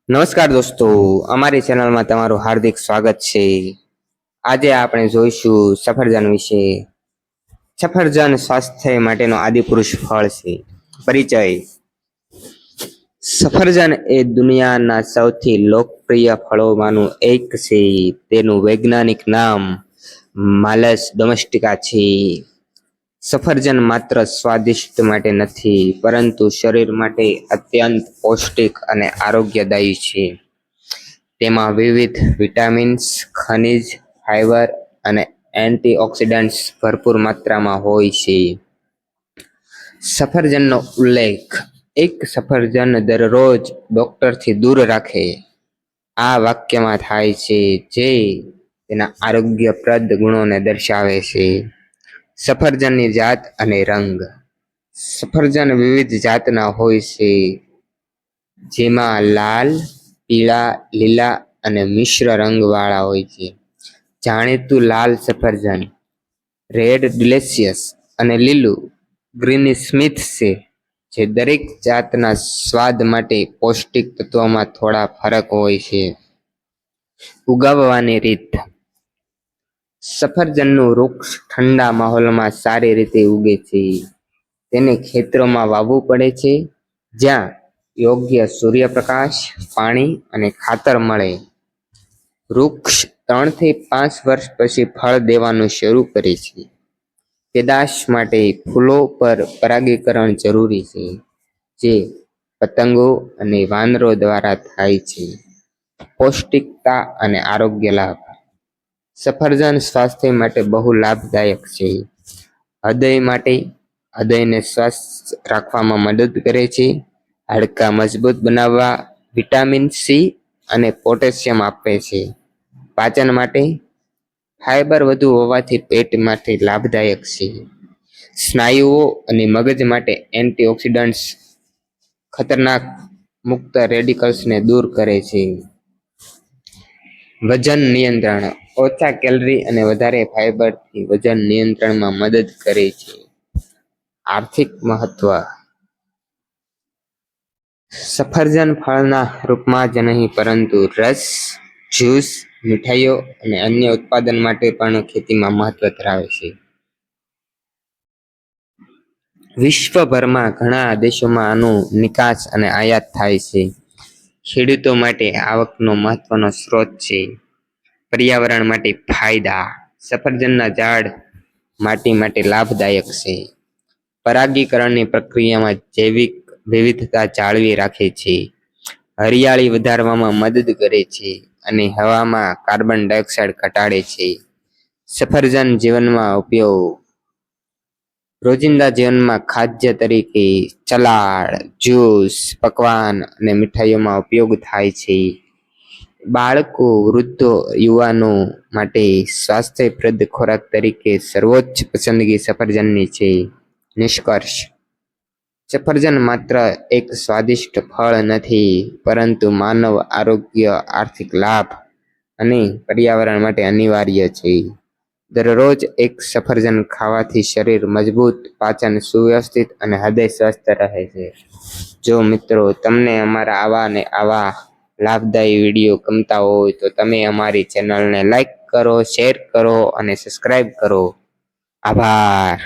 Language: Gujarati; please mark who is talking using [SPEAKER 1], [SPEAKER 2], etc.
[SPEAKER 1] નમસ્કાર દોસ્તો, અમારી ચેનલમાં તમારું હાર્દિક સ્વાગત છે। આજે આપણે જોઈશું સફરજન વિશે। સફરજન સ્વાસ્થ્ય માટેનો આદિપુરુષ ફળ છે। પરિચય: સફરજન એ દુનિયાના સૌથી લોકપ્રિય ફળોમાંનું એક છે। તેનું વૈજ્ઞાનિક નામ માલસ ડોમેસ્ટિકા છે। સફરજન માત્ર સ્વાદિષ્ટ માટે નથી, પરંતુ શરીર માટે અત્યંત પૌષ્ટિક અને આરોગ્યદાયી છે। તેમાં વિવિધ વિટામિન્સ, ખનિજ, ફાઇબર અને એન્ટીઓક્સિડન્ટ્સ ભરપૂર માત્રામાં હોય છે। સફરજનનો ઉલ્લેખ: એક સફરજન દરરોજ ડોક્ટરથી દૂર રાખે, આ વાક્યમાં થાય છે, જે તેના આરોગ્યપ્રદ ગુણોને દર્શાવે છે। સફરજનની જાત અને રંગ: સફરજન વિવિધ જાતના હોય છે, જેમાં લાલ, પીળા, લીલા અને મિશ્ર રંગવાળા હોય છે। જાણીતું લાલ સફરજન રેડ ડિલિશિયસ અને લીલું ગ્રીની સ્મિથ છે, જે દરેક જાતના સ્વાદ માટે પૌષ્ટિક તત્વોમાં થોડા ફરક હોય છે। ઉગાવવાની રીત: સફરજનનું વૃક્ષ ઠંડા માહોલમાં સારી રીતે ઉગે છે। તેને ખેતરોમાં વાવવું પડે છે, જ્યાં યોગ્ય સૂર્યપ્રકાશ, પાણી અને ખાતર મળે। વૃક્ષ 3 થી 5 વર્ષ પછી ફળ દેવાનું શરૂ કરે છે। પેદાશ માટે ફૂલો પર પરાગીકરણ જરૂરી છે, જે પતંગો અને વાનરો દ્વારા થાય છે। પૌષ્ટિકતા અને આરોગ્ય લાભ: સફરજન સ્વાસ્થ્ય માટે બહુ લાભદાયક છે। હૃદય માટે: હૃદયને સ્વસ્થ રાખવામાં મદદ કરે છે, હાડકાં મજબૂત બનાવવા વિટામિન સી અને પોટેશિયમ આપે છે। પાચન માટે: ફાઇબર વધુ હોવાથી પેટ માટે લાભદાયક છે। સ્નાયુઓ અને મગજ માટે એન્ટીઓક્સિડન્ટ્સ ખતરનાક મુક્ત રેડિકલ્સને દૂર કરે છે। વજન નિયંત્રણ: ઓછા કેલરી અને વધારે ફાઇબરથી વજન નિયંત્રણમાં મદદ કરે છે। આર્થિક મહત્વ: સફરજન ફળના રૂપમાં જ નહીં, પરંતુ રસ, જ્યુસ, મીઠાઈઓ અને અન્ય ઉત્પાદન માટે પણ ખેતીમાં મહત્વ ધરાવે છે। વિશ્વભરમાં ઘણા દેશોમાં આનું નિકાસ અને આયાત થાય છે। ખેડૂતો માટે આવકનો મહત્વનો સ્ત્રોત છે। પર્યાવરણ માટે ફાયદા: સફરજનના ઝાડ માટી માટે લાભદાયક છે। પરાગીકરણની પ્રક્રિયામાં જૈવિક વિવિધતા જાળવી રાખે છે। હરિયાળી વધારવામાં મદદ કરે છે અને હવામાં કાર્બન ડાયોક્સાઇડ ઘટાડે છે। સફરજન જીવનમાં ઉપયોગ: રોજિંદા જીવનમાં ખાદ્ય તરીકે સલાડ, જ્યુસ, પકવાન અને મીઠાઈઓમાં ઉપયોગ થાય છે। બાળકો, વૃદ્ધો, યુવાનો માટે સ્વાસ્થ્યપ્રદ ખોરાક તરીકે સર્વોચ્ચ પસંદગી સફરજનની છે। નિષ્કર્ષ: સફરજન માત્ર એક સ્વાદિષ્ટ ફળ નથી, પરંતુ માનવ આરોગ્ય, આર્થિક લાભ અને પર્યાવરણ માટે અનિવાર્ય છે। દરરોજ એક સફરજન ખાવાથી શરીર મજબૂત, પાચન સુવ્યવસ્થિત અને હૃદય સ્વસ્થ રહે છે। જો મિત્રો તમને અમારા આવા લાભદાયી વિડીયો ગમતા હોય તો તમે અમારી ચેનલને લાઈક કરો, શેર કરો અને સબસ્ક્રાઈબ કરો। આભાર।